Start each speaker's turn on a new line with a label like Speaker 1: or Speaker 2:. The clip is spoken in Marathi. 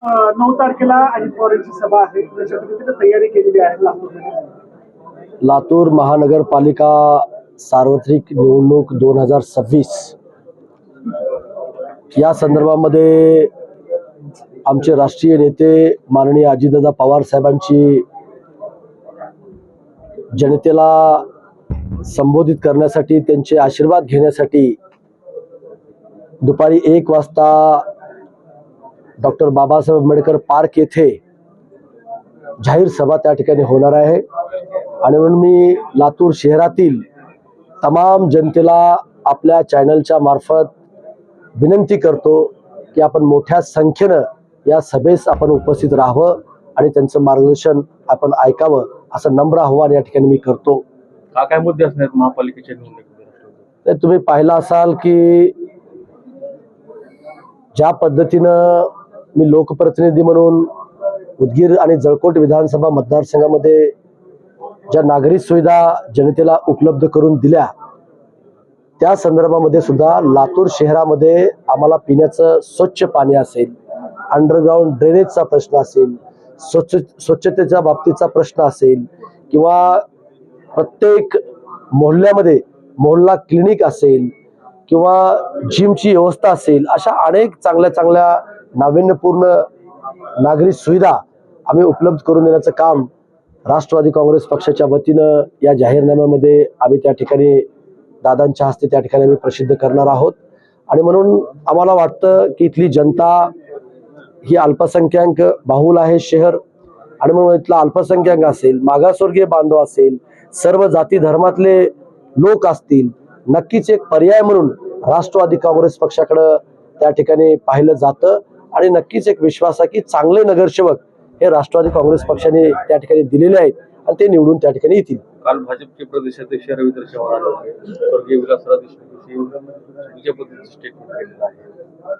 Speaker 1: 9 तारखेला अजित पवारांची सभा आहे. त्याच्या पद्धतीने तयारी केलेली आहे लातूरमध्ये.
Speaker 2: लातूर महानगरपालिका सार्वत्रिक निवडणूक 2026 या संदर्भामध्ये आमचे राष्ट्रीय नेते माननीय अजितदादा पवार साहेबांची जनतेला संबोधित करण्यासाठी, त्यांचे आशीर्वाद घेण्यासाठी दुपारी 1 वाजता डॉक्टर बाबासाहेब आंबेडकर पार्क येथे जाहीर सभा त्या ठिकाणी होणार आहे. आणि म्हणून मी लातूर शहरातील तमाम जनतेला आपल्या चॅनलच्या मार्फत विनंती करतो की आपण मोठ्या संख्येनं या सभेस आपण उपस्थित राहावं आणि त्यांचं मार्गदर्शन आपण ऐकावं, असं नम्र आव्हान या ठिकाणी मी करतो.
Speaker 3: काय मुद्दे असणार महापालिकेच्या निवडणुकीमध्ये?
Speaker 2: तुम्ही पाहिलं असाल की ज्या पद्धतीनं मी लोकप्रतिनिधी म्हणून उदगीर आणि जळकोट विधानसभा मतदारसंघामध्ये ज्या नागरी सुविधा जनतेला उपलब्ध करून दिल्या, त्या संदर्भामध्ये सुद्धा लातूर शहरामध्ये आम्हाला पिण्याचं स्वच्छ पाणी असेल, अंडरग्राऊंड ड्रेनेजचा प्रश्न असेल, स्वच्छतेच्या बाबतीचा प्रश्न असेल, किंवा प्रत्येक मोहल्ल्यामध्ये मोहल्ला क्लिनिक असेल, किंवा जिमची व्यवस्था असेल, अशा अनेक चांगल्या चांगल्या नाविन्यपूर्ण नागरी सुविधा आम्ही उपलब्ध करून देण्याचं काम राष्ट्रवादी काँग्रेस पक्षाच्या वतीनं या जाहीरनाम्यामध्ये आम्ही त्या ठिकाणी दादांच्या हस्ते त्या ठिकाणी आम्ही प्रसिद्ध करणार आहोत. आणि म्हणून आम्हाला वाटतं की इथली जनता ही अल्पसंख्याक बहुल आहे शहर, आणि म्हणून इथला अल्पसंख्याक असेल, मागासवर्गीय बांधव असेल, सर्व जाती धर्मातले लोक असतील, नक्कीच एक पर्याय म्हणून राष्ट्रवादी काँग्रेस पक्षाकडे त्या ठिकाणी पाहिलं जातं. आणि नक्कीच एक विश्वास आहे की चांगले नगरसेवक हे राष्ट्रवादी काँग्रेस पक्षाने त्या ठिकाणी दिलेले आहेत आणि ते निवडून त्या ठिकाणी येतील.
Speaker 3: काल भाजपचे प्रदेशाध्यक्ष रवींद्र चव्हाण आले होते. स्वर्गीय विलासराव देशमुख यांनी स्टेटमेंट केलेलं आहे.